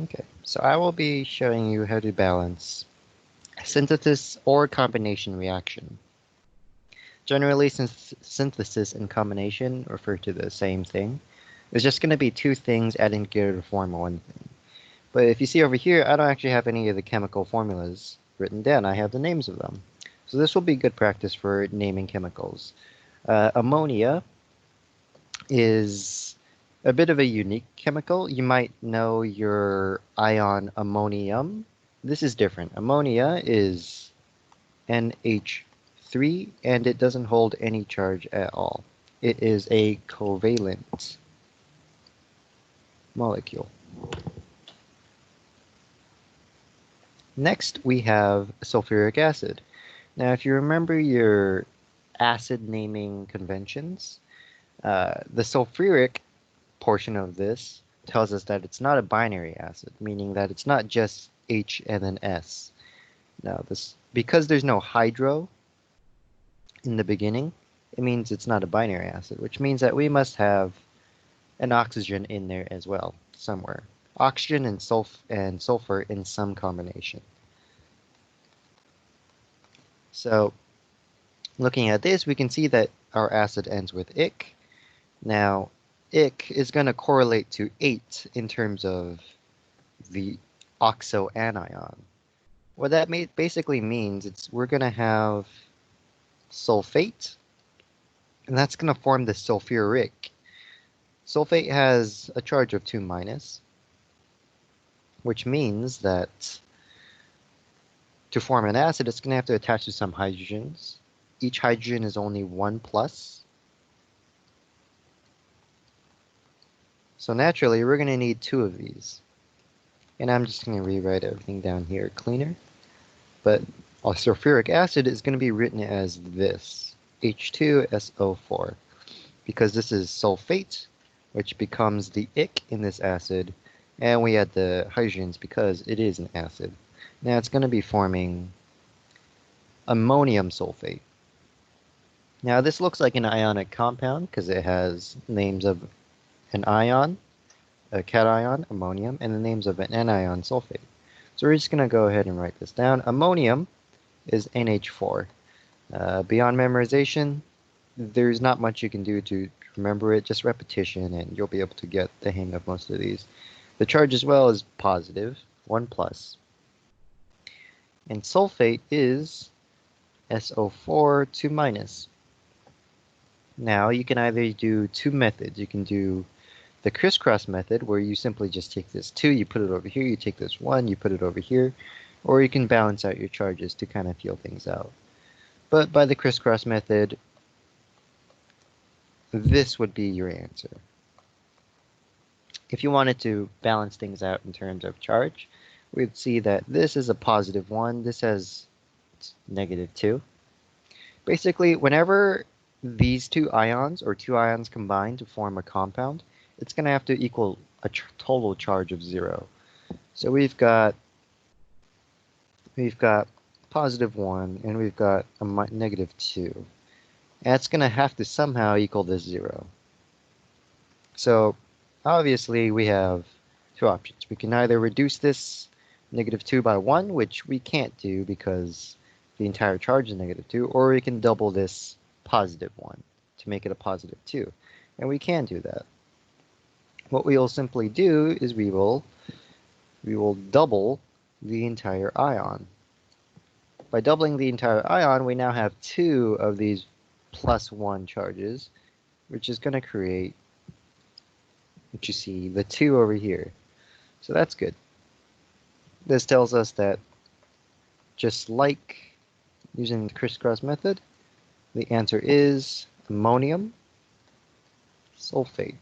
Okay, so I will be showing you how to balance a synthesis or combination reaction. Generally, since synthesis and combination refer to the same thing, it's just going to be two things adding together to form one thing. But if you see over here, I don't actually have any of the chemical formulas written down. I have the names of them. So this will be good practice for naming chemicals. Ammonia is a bit of a unique chemical. You might know your ion ammonium. This is different. Ammonia is NH3 and it doesn't hold any charge at all. It is a covalent molecule. Next, we have sulfuric acid. Now, if you remember your acid naming conventions, the sulfuric portion of this tells us that it's not a binary acid, meaning that it's not just H and then S. Now, because there's no hydro in the beginning, it means it's not a binary acid, which means that we must have an oxygen in there as well, somewhere. Oxygen and sulfur in some combination. So, looking at this, we can see that our acid ends with ic. Now, ic is going to correlate to 8 in terms of the oxoanion. What that basically means, we're going to have sulfate, and that's going to form the sulfuric. Sulfate has a charge of 2 minus, which means that to form an acid, it's going to have to attach to some hydrogens. Each hydrogen is only 1 plus. So naturally, we're going to need 2 of these. And I'm just going to rewrite everything down here cleaner. But our sulfuric acid is going to be written as this, H2SO4, because this is sulfate, which becomes the ic in this acid, and we add the hydrogens because it is an acid. Now it's going to be forming ammonium sulfate. Now this looks like an ionic compound because it has names of an ion, a cation, ammonium, and the names of an anion, sulfate. So we're just going to go ahead and write this down. Ammonium is NH4. Beyond memorization, there's not much you can do to remember it, just repetition, and you'll be able to get the hang of most of these. The charge as well is positive, 1 plus. And sulfate is SO4, 2 minus. Now you can either do 2 methods. You can do the crisscross method, where you simply just take this 2, you put it over here, you take this 1, you put it over here, or you can balance out your charges to kind of feel things out. But by the crisscross method, this would be your answer. If you wanted to balance things out in terms of charge, we'd see that this is a positive 1, this has negative 2. Basically, whenever these 2 ions or 2 ions combine to form a compound, it's going to have to equal a total charge of 0. So we've got positive 1 and we've got a negative 2. And it's going to have to somehow equal this 0. So obviously we have 2 options. We can either reduce this negative 2 by 1, which we can't do because the entire charge is negative 2, or we can double this positive 1 to make it a positive 2. And we can do that. What we will simply do is we will double the entire ion. By doubling the entire ion, we now have 2 of these plus 1 charges, which is going to create what you see, the 2 over here. So that's good. This tells us that just like using the crisscross method, the answer is ammonium sulfate.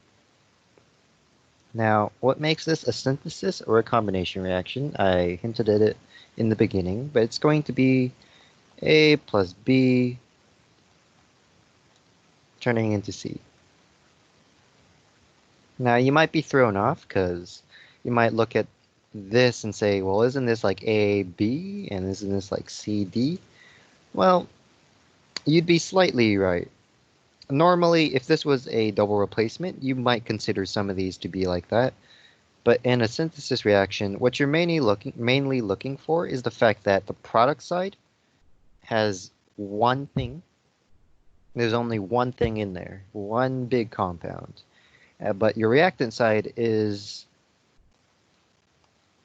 Now, what makes this a synthesis or a combination reaction? I hinted at it in the beginning, but it's going to be A plus B turning into C. Now, you might be thrown off because you might look at this and say, well, isn't this like A, B, and isn't this like C, D? Well, you'd be slightly right. Normally, if this was a double replacement, you might consider some of these to be like that. But in a synthesis reaction, what you're mainly looking for is the fact that the product side has one thing. There's only one thing in there, one big compound. But your reactant side is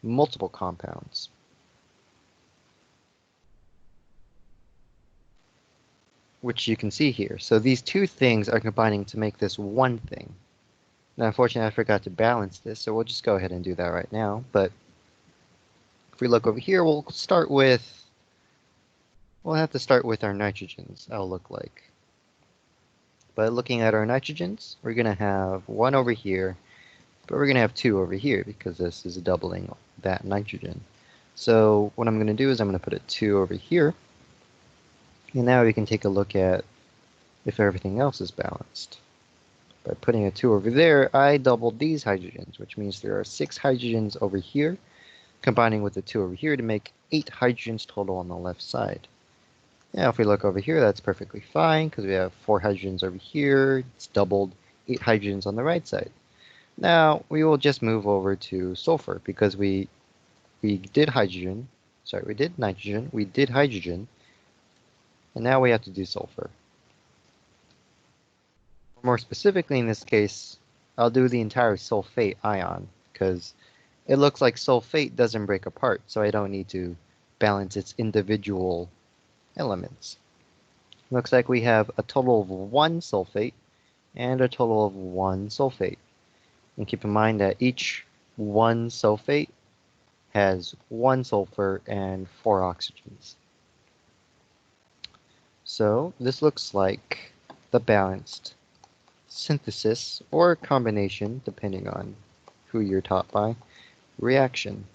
multiple compounds. Which you can see here. So these two things are combining to make this one thing. Now, unfortunately, I forgot to balance this, so we'll just go ahead and do that right now. But if we look over here, we'll have to start with our nitrogens, that'll look like. But looking at our nitrogens, we're going to have one over here, but we're going to have two over here because this is doubling that nitrogen. So what I'm going to do is I'm going to put a 2 over here. And now we can take a look at if everything else is balanced. By putting a 2 over there, I doubled these hydrogens, which means there are 6 hydrogens over here, combining with the 2 over here to make 8 hydrogens total on the left side. Now if we look over here, that's perfectly fine because we have 4 hydrogens over here. It's doubled 8 hydrogens on the right side. Now we will just move over to sulfur because we did hydrogen. Sorry, we did nitrogen. We did hydrogen. And now we have to do sulfur. More specifically in this case, I'll do the entire sulfate ion because it looks like sulfate doesn't break apart, so I don't need to balance its individual elements. Looks like we have a total of 1 sulfate and a total of 1 sulfate. And keep in mind that each 1 sulfate has 1 sulfur and 4 oxygens. So this looks like the balanced synthesis or combination, depending on who you're taught by, reaction.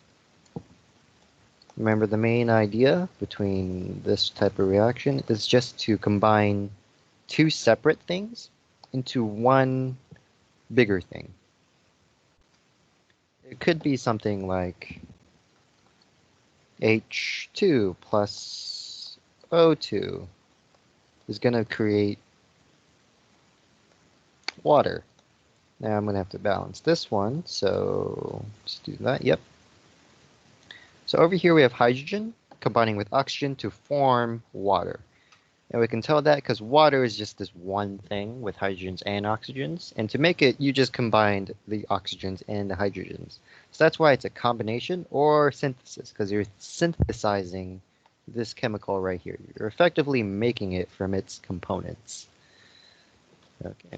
Remember, the main idea between this type of reaction is just to combine 2 separate things into one bigger thing. It could be something like H2 plus O2 is going to create water. Now I'm going to have to balance this one, so let's do that. Yep. So over here we have hydrogen combining with oxygen to form water. And we can tell that because water is just this one thing with hydrogens and oxygens. And to make it, you just combined the oxygens and the hydrogens. So that's why it's a combination or synthesis, because you're synthesizing this chemical right here. You're effectively making it from its components. Okay.